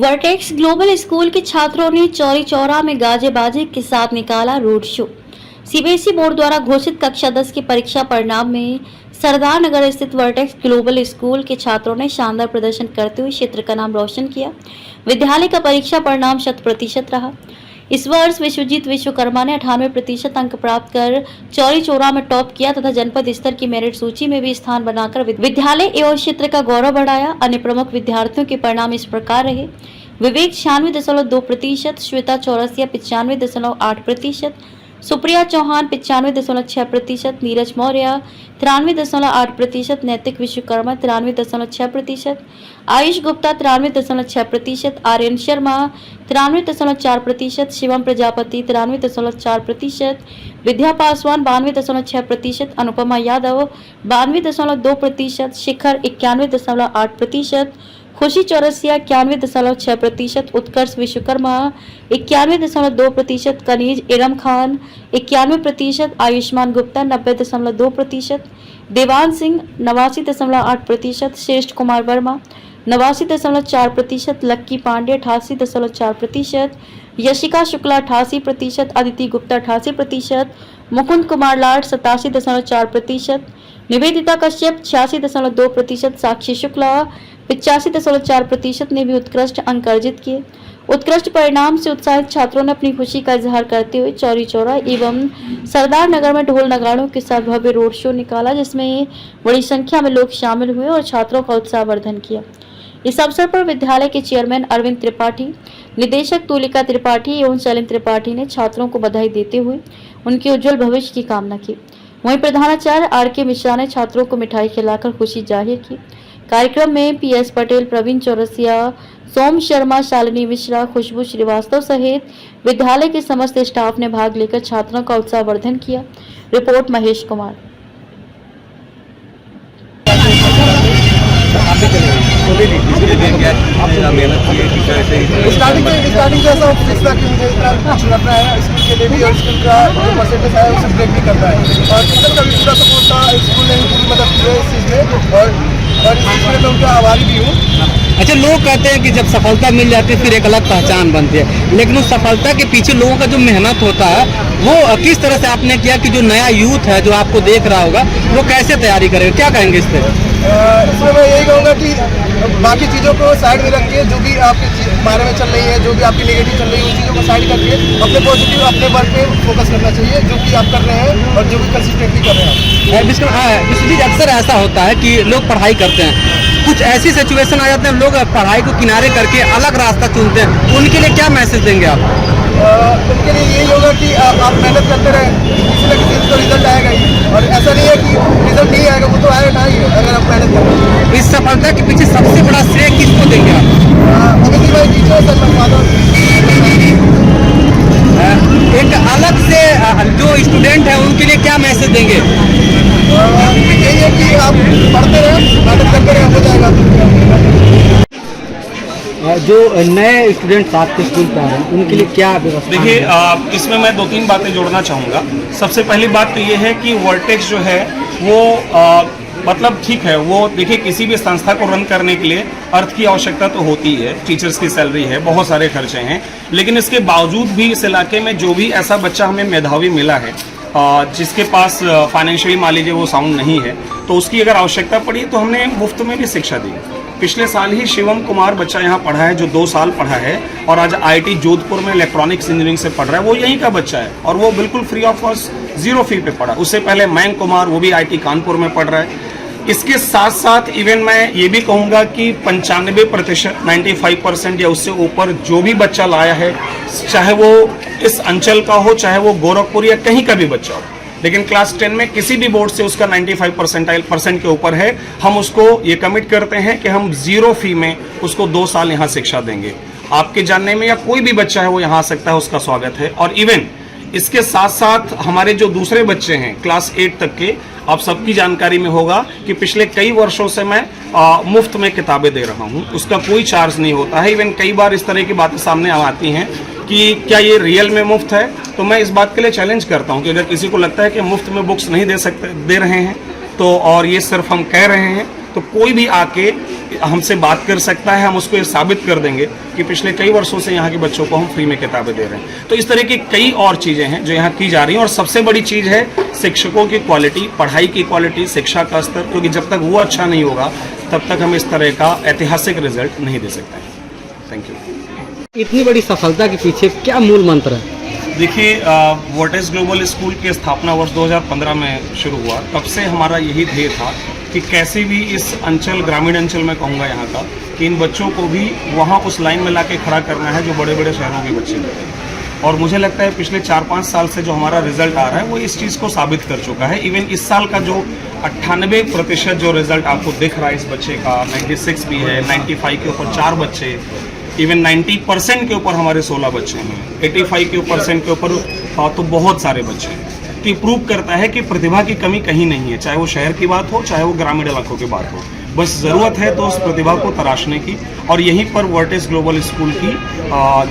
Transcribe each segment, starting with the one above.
Vertex global school के छात्रों ने चौरी चौरा में गाजे बाजे के साथ निकाला रोड शो। सीबीएसई बोर्ड द्वारा घोषित कक्षा 10 की परीक्षा परिणाम में सरदार नगर स्थित वर्टेक्स ग्लोबल स्कूल के छात्रों ने शानदार प्रदर्शन करते हुए क्षेत्र का नाम रोशन किया। विद्यालय का परीक्षा परिणाम 100% रहा। इस वर्ष विश्वजीत विश्वकर्मा ने 98% अंक प्राप्त कर चौरी चौरा में टॉप किया तथा जनपद स्तर की मेरिट सूची में भी स्थान बनाकर विद्यालय एवं क्षेत्र का गौरव बढ़ाया। अन्य प्रमुख विद्यार्थियों के परिणाम इस प्रकार रहे। विवेक 96.2%, श्वेता चौरसिया 95.8%, सुप्रिया चौहान 95.6%, नीरज मौर्य 93.8%, नैतिक विश्वकर्मा 93.6%, आयुष गुप्ता 93.6%, आर्यन शर्मा 93.4%, शिवम प्रजापति 93.4%, विद्या पासवान 92.6%, अनुपमा यादव 92.2%, शिखर 91.8%, खुशी चौरसिया 91.6%, उत्कर्ष विश्वकर्मा 91.2%, कनीज इरम खान 91%, आयुष्मान गुप्ता 90.2%, देवान सिंह 89.8%, श्रेष्ठ कुमार वर्मा 89.4%, लक्की पांडे 88.4%, यशिका शुक्ला 88%, अदिति गुप्ता 88%, मुकुंद कुमार लाड 87.4%, निवेदिता कश्यप 86.2%, साक्षी शुक्ला 85.4% ने भी उत्कृष्ट अंक अर्जित किए। उत्कृष्ट परिणाम से उत्साहित छात्रों ने अपनी खुशी का इजहार करते हुए चौरी चौरा एवं सरदार नगर में ढोल नगाड़ों के साथ भव्य रोड शो निकाला, जिसमें बड़ी संख्या में लोग शामिल हुए और छात्रों का उत्साहवर्धन किया। इस अवसर पर विद्यालय के चेयरमैन अरविंद त्रिपाठी, निदेशक तुलिका त्रिपाठी एवं शैलेंद्र त्रिपाठी ने छात्रों को बधाई देते हुए उनके उज्जवल भविष्य की कामना की। वहीं प्रधानाचार्य आर.के. मिश्रा ने छात्रों को मिठाई खिलाकर खुशी जाहिर की। कार्यक्रम में पी.एस. पटेल, प्रवीण चौरसिया, सोम शर्मा, शालिनी मिश्रा, खुशबू श्रीवास्तव सहित विद्यालय के समस्त स्टाफ ने भाग लेकर छात्रों का उत्साहवर्धन किया। रिपोर्ट महेश कुमार। स्टार्टिंग से ऐसा फिक्स था कि मुझे इतना कुछ करना है, स्कूल के लिए भी और स्कूल का जो परसेंटेज है उसे ब्रेक भी करना है और टीचर का भी पूरा सपोर्ट था। स्कूल ने पूरी मदद की है इस चीज़ में और इस चीज़ में मैं उनका आभारी भी हूँ। अच्छा, लोग कहते हैं कि जब सफलता मिल जाती है फिर एक अलग पहचान बनती है, लेकिन उस सफलता के पीछे लोगों का जो मेहनत होता है वो किस तरह से आपने किया कि जो नया यूथ है जो आपको देख रहा होगा वो कैसे तैयारी करेगा, क्या कहेंगे इस पर? इसमें मैं यही कहूँगा कि बाकी चीज़ों को साइड में रख के जो भी आपके बारे में चल रही है, जो भी आपकी नेगेटिव चल रही है, उन चीज़ों को साइड करके अपने पॉजिटिव अपने वर्क पे फोकस करना चाहिए, जो कि आप कर रहे हैं और जो भी कंसिस्टेंटली कर रहे हैं। विश्वजीत, अक्सर ऐसा होता है कि लोग पढ़ाई करते हैं, कुछ ऐसी सिचुएशन आ जाते हैं लोग पढ़ाई को किनारे करके अलग रास्ता चुनते हैं, उनके लिए क्या मैसेज देंगे आप? उनके लिए यही होगा कि आप मेहनत करते रहें, किसी न किसी तो रिजल्ट आएगा ही और ऐसा नहीं है कि रिजल्ट नहीं आएगा, वो तो आएगा ही अगर आप मेहनत करें। इस सफलता के पीछे सबसे बड़ा श्रेय किसको देंगे आप? अमित भाई टीचर सर फादर। एक अलग से जो स्टूडेंट है उनके लिए क्या मैसेज देंगे? यही है कि आप पढ़ते रहें, मेहनत करते रहें, हो जाएगा। जो नए स्टूडेंट आपके स्कूल पे आ रहे हैं उनके लिए क्या व्यवस्था? देखिए, इसमें मैं 2-3 बातें जोड़ना चाहूँगा। सबसे पहली बात तो ये है कि वर्टेक्स जो है वो मतलब ठीक है, वो देखिए किसी भी संस्था को रन करने के लिए अर्थ की आवश्यकता तो होती है, टीचर्स की सैलरी है, बहुत सारे खर्चे हैं, लेकिन इसके बावजूद भी इस इलाके में जो भी ऐसा बच्चा हमें मेधावी मिला है जिसके पास फाइनेंशियली मान लीजिए वो साउंड नहीं है, तो उसकी अगर आवश्यकता पड़ी तो हमने मुफ्त में भी शिक्षा दी। पिछले साल ही शिवम कुमार बच्चा यहाँ पढ़ा है जो 2 साल पढ़ा है और आज IIT जोधपुर में इलेक्ट्रॉनिक्स इंजीनियरिंग से पढ़ रहा है, वो यहीं का बच्चा है और वो बिल्कुल फ्री ऑफ कॉस्ट 0 फी पे पढ़ा। उससे पहले मयंक कुमार, वो भी IIT कानपुर में पढ़ रहा है। इसके साथ साथ इवन मैं ये भी कहूँगा कि 95% 95% या उससे ऊपर जो भी बच्चा लाया है, चाहे वो इस अंचल का हो, चाहे वो गोरखपुर या कहीं का भी बच्चा हो, लेकिन क्लास 10 में किसी भी बोर्ड से उसका 95% के ऊपर है, हम उसको ये कमिट करते हैं कि हम 0 फी में उसको 2 साल यहाँ शिक्षा देंगे। आपके जानने में या कोई भी बच्चा है वो यहाँ आ सकता है, उसका स्वागत है। और इवन इसके साथ साथ हमारे जो दूसरे बच्चे हैं क्लास 8 तक के, आप सबकी जानकारी में होगा कि पिछले कई वर्षों से मैं मुफ्त में किताबें दे रहा हूँ, उसका कोई चार्ज नहीं होता है। इवन कई बार इस तरह की बातें सामने आती हैं कि क्या ये रियल में मुफ्त है, तो मैं इस बात के लिए चैलेंज करता हूँ कि अगर किसी को लगता है कि मुफ्त में बुक्स नहीं दे रहे हैं तो और ये सिर्फ हम कह रहे हैं, तो कोई भी आके हमसे बात कर सकता है, हम उसको ये साबित कर देंगे कि पिछले कई वर्षों से यहाँ के बच्चों को हम फ्री में किताबें दे रहे हैं। तो इस तरह की कई और चीज़ें हैं जो यहाँ की जा रही हैं, और सबसे बड़ी चीज़ है शिक्षकों की क्वालिटी, पढ़ाई की क्वालिटी, शिक्षा का स्तर, क्योंकि जब तक वो अच्छा नहीं होगा तब तक हम इस तरह का ऐतिहासिक रिजल्ट नहीं दे सकते हैं। Thank you. इतनी बड़ी सफलता के पीछे क्या मूल मंत्र है? देखिए, वर्टेक्स ग्लोबल स्कूल की स्थापना वर्ष 2015 में शुरू हुआ। तब से हमारा यही ध्येय था कि कैसे भी इस अंचल, ग्रामीण अंचल में कहूँगा यहाँ का, कि इन बच्चों को भी वहाँ उस लाइन में ला के खड़ा करना है जो बड़े बड़े शहरों के बच्चे हैं। और मुझे लगता है पिछले 4-5 साल से जो हमारा रिजल्ट आ रहा है वो इस चीज़ को साबित कर चुका है। इवन इस साल का जो 98% जो रिजल्ट आपको दिख रहा है इस बच्चे का, 96 भी है, 95 के ऊपर 4 बच्चे, इवन 90% के ऊपर हमारे 16 बच्चे हैं, 85 के % के ऊपर तो बहुत सारे बच्चे हैं। तो ये प्रूव करता है कि प्रतिभा की कमी कहीं नहीं है, चाहे वो शहर की बात हो, चाहे वो ग्रामीण इलाकों की बात हो। बस ज़रूरत है तो उस प्रतिभा को तराशने की, और यहीं पर वर्टेक्स ग्लोबल स्कूल की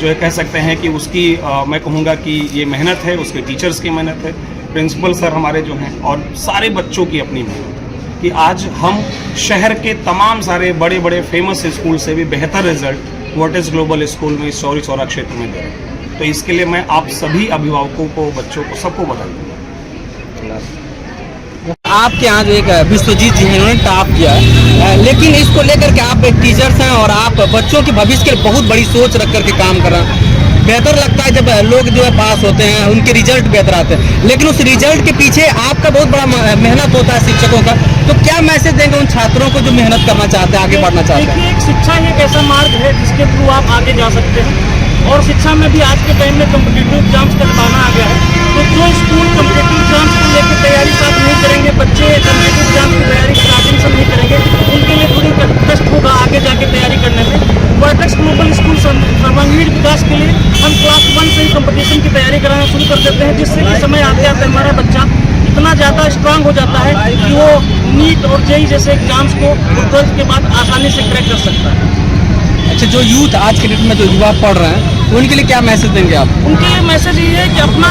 जो है कह सकते हैं कि उसकी मैं कहूँगा कि ये मेहनत है, उसके टीचर्स की मेहनत है, प्रिंसिपल सर हमारे जो हैं, और सारे बच्चों की अपनी मेहनत, कि आज हम शहर के तमाम सारे बड़े बड़े फेमस स्कूल से भी बेहतर रिजल्ट वर्टेक्स ग्लोबल स्कूल में इस चौरी चौरा क्षेत्र में दे रहे हैं। तो इसके लिए मैं आप सभी अभिभावकों को, बच्चों को, सबको बधाई दूँगा। आपके यहाँ जो एक विश्वजीत जी हैं, उन्होंने टॉप किया है, लेकिन इसको लेकर के आप एक टीचर्स हैं और आप बच्चों के भविष्य के लिए बहुत बड़ी सोच रख करके काम कर रहे हैं। बेहतर लगता है जब लोग जो है पास होते हैं, उनके रिजल्ट बेहतर आते हैं, लेकिन उस रिजल्ट के पीछे आपका बहुत बड़ा मेहनत होता है शिक्षकों का। तो क्या मैसेज देंगे उन छात्रों को जो मेहनत करना चाहते हैं, आगे बढ़ना चाहते हैं? देखिए, एक शिक्षा ही एक ऐसा मार्ग है जिसके थ्रू आप आगे जा सकते हैं, और शिक्षा में भी आज के टाइम में कॉम्पिटिटिव एग्जाम्स का जमाना आ गया है। तो जो स्कूल कॉम्पिटिटिव एग्जाम्स को लेकर तैयारी साथ नहीं करेंगे, बच्चे कॉम्पिटिटिव एग्जाम्स की तैयारी स्टार्टिंग से नहीं करेंगे, उनके लिए थोड़ी कष्ट होगा आगे जाके तैयारी करने में। वर्टेक्स ग्लोबल स्कूल सर्वांगीण विकास के लिए हम क्लास 1 से ही कंपटीशन की तैयारी कराना शुरू कर देते हैं, जिससे कि समय आते आते हमारा बच्चा इतना ज़्यादा स्ट्रांग हो जाता है कि वो नीट और जेई जैसे एग्जाम्स को 12th के बाद आसानी से क्रैक कर सकता है। अच्छा, जो यूथ आज के डेट में जो युवा पढ़ रहे हैं, उनके लिए क्या मैसेज देंगे आप? उनके लिए मैसेज ये है कि अपना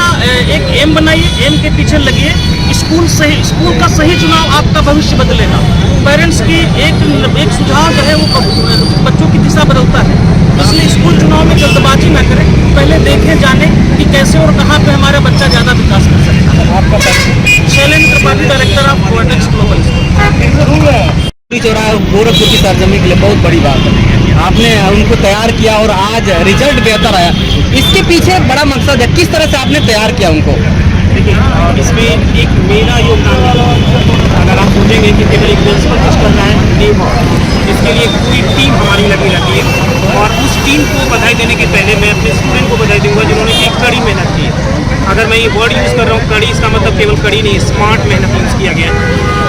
एक एम बनाइए, एम के पीछे लगिए। स्कूल का सही चुनाव आपका भविष्य बदलेगा। पेरेंट्स की एक सुझाव जो है वो बच्चों की दिशा बदलता है, इसलिए स्कूल चुनाव में जल्दबाजी न करें, पहले देखें, जाने कि कैसे और कहाँ पे हमारा बच्चा ज़्यादा विकास कर सकता है। आपका Shailendra Tripathi, director of vertex global school. चौराहा गोरखपुर की सरजमी के लिए बहुत बड़ी बात है, आपने उनको तैयार किया और आज रिजल्ट बेहतर आया। इसके पीछे बड़ा मकसद है, किस तरह से आपने तैयार किया उनको? देखिए, इसमें एक मेरा योगदान है। अगर आप सोचेंगे कि केवल एक प्रिंसिपल कुछ करना है, नहीं हो, इसके लिए पूरी टीम हमारी लगी रहती है, और उस टीम को बधाई देने के पहले मैं अपने स्टूडेंट को बधाई दूंगा जिन्होंने एक कड़ी मेहनत की है। अगर मैं ये वर्ड यूज़ कर रहा हूँ कड़ी, इसका मतलब केवल कड़ी नहीं, स्मार्ट मेहनत यूज़ किया गया है।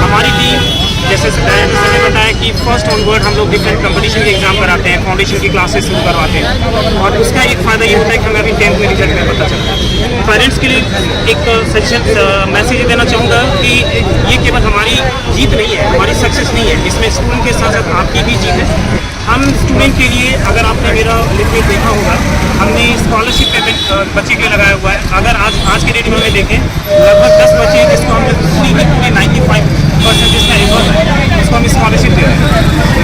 हमारी टीम जैसे मैंने बताया कि फर्स्ट ऑनवर्ड हम लोग डिफरेंट कंपटीशन के एग्जाम कराते हैं, फाउंडेशन की क्लासेस शुरू करवाते हैं, और उसका एक फ़ायदा ये होता है कि हमें अभी 10th में रिजल्ट में पता चलता है। पेरेंट्स के लिए एक सजेशन मैसेज देना चाहूँगा कि ये केवल हमारी जीत नहीं है, हमारी सक्सेस नहीं है, इसमें स्टूडेंट के साथ साथ आपकी भी जीत है। हम स्टूडेंट के लिए, अगर आपने मेरा लिखित देखा होगा, हमने स्कॉलरशिप पेमेंट बच्चे के लिए लगाया हुआ है। अगर आज के डेट में हमें देखें, लगभग 10 बच्चे जिसको हम पूरी 95% जिसका एबल है, उसको हम स्कॉलरशिप दे रहे हैं।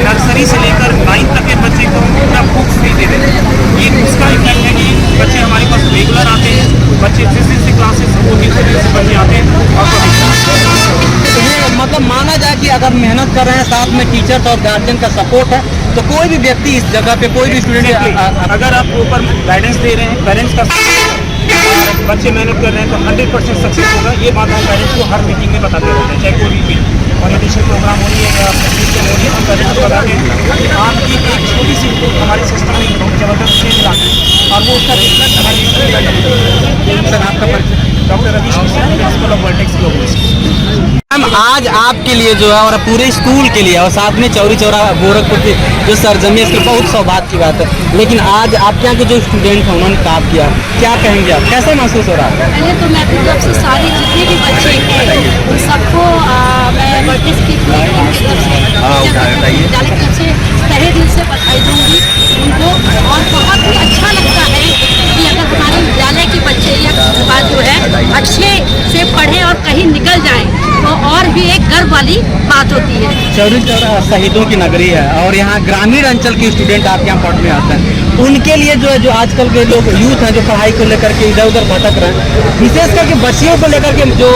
नर्सरी से लेकर 9th तक के बच्चे को हम पूरा बुक्स फ्री दे रहे हैं। ये उसका इफेक्ट है कि बच्चे हमारे पास रेगुलर आते हैं, बच्चे जिस दिन से क्लासेस 2 दिन से बच्चे आते हैं, और मतलब माना जाए कि अगर मेहनत कर रहे हैं, साथ में टीचर्स और गार्जियन का सपोर्ट है, तो कोई भी व्यक्ति इस जगह पे, कोई भी स्टूडेंट अगर आप ऊपर गाइडेंस दे रहे हैं, पेरेंट्स का बच्चे मेहनत कर रहे हैं, तो 100% सक्सेस होगा। ये बात हम पेरेंट्स को हर मीटिंग में बताते रहते हैं, चाहे कोई भी ओरिएंटेशन प्रोग्राम हो रही है या सिस्टम हो रही है, हम पेरेंट्स को बताते हैं कि आपकी एक छोटी सी हमारी सिस्टम में बहुत ज़बरदस्त चेंज लाते हैं, और वो उसका रिफ्लेक्ट हमारी सर। आपका परिचय? Doctor Ravish Kishan, principle of vertex global school. Ma'am, आज आपके लिए जो है और पूरे स्कूल के लिए और साथ में चौरी चौरा गोरखपुर की जो सरजमी है, इसकी बहुत सौभाग्य की बात है, लेकिन आज आपके यहाँ के जो स्टूडेंट हैं उन्होंने टॉप किया, क्या कहेंगे आप, कैसा महसूस हो रहा है? पहले तो मैं अपनी तरफ से सारे जितने भी बच्चे हैं उन सबको मैं वर्टेक्स की तरफ से विद्यालय की तरफ से तहे दिल से बधाई दूँगी उनको। और बहुत ही अच्छा लगता है कि अगर हमारे विद्यालय के बच्चे या बात जो है अच्छे से पढ़ें और कहीं निकल जाएं, तो और भी एक गर्व वाली बात होती है। चौरी चौरा शहीदों की नगरी है और यहाँ ग्रामीण अंचल के स्टूडेंट आपके यहाँ पढ़ने आते हैं, उनके लिए जो है, जो आजकल के लोग यूथ हैं जो पढ़ाई को लेकर के इधर उधर भटक रहे हैं, विशेष करके बच्चियों को लेकर के जो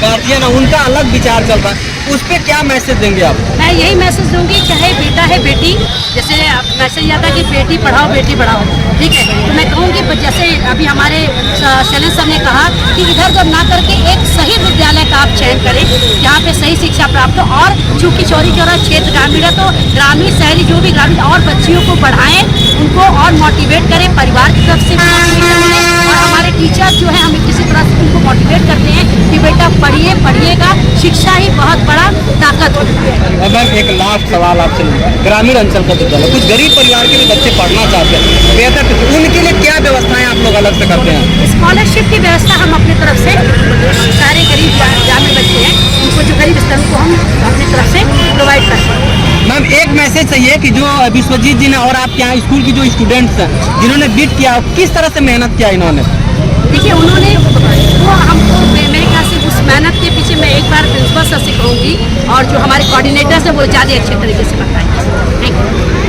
गार्जियन है उनका अलग विचार चल रहा है, उस पर क्या मैसेज देंगे आप? मैं यही मैसेज दूंगी, चाहे बेटा है बेटी, जैसे मैसेज आता कि बेटी पढ़ाओ बेटी बढ़ाओ, ठीक है, तो मैं कहूँगी जैसे अभी हमारे शैलेंद्र सर ने कहा कि इधर उधर ना करके एक सही विद्यालय का आप चयन करें जहाँ पे सही शिक्षा प्राप्त हो। और चूँकि चौरी चौरा क्षेत्र ग्रामीण है तो ग्रामीण शहरी जो भी ग्रामीण और बच्चियों को पढ़ाएं, उनको और मोटिवेट करें, परिवार की तरफ से मोटिवेशन मिले और हमारे टीचर जो है हमें किसी तरह से उनको मोटिवेट करते हैं कि बेटा पढ़िए, पढ़िएगा, शिक्षा ही बहुत बड़ा ताकत होती है। अगर एक लास्ट सवाल आपसे लूँगा, ग्रामीण अंचल का विद्यालय, कुछ गरीब परिवार के भी बच्चे पढ़ना चाहते हैं बेहतर, तो उनके लिए क्या व्यवस्थाएं आप लोग अलग से करते हैं? स्कॉलरशिप की व्यवस्था हम अपनी तरफ से सारे गरीब ग्रामीण बच्चे हैं उनको जो गरीब स्तरों को हम अपनी तरफ से प्रोवाइड करते हैं। मैम एक मैसेज चाहिए कि जो विश्वजीत जी ने और आपके यहाँ स्कूल की जो स्टूडेंट्स हैं जिन्होंने बीट किया, किस तरह से मेहनत किया इन्होंने? देखिए उन्होंने वो हमको मेरे ख्याल से उस मेहनत के पीछे मैं एक बार प्रिंसिपल सर से कहूँगी और जो हमारे कोऑर्डिनेटर्स हैं वो ज़्यादा अच्छे तरीके से बताएंगे। Thank you.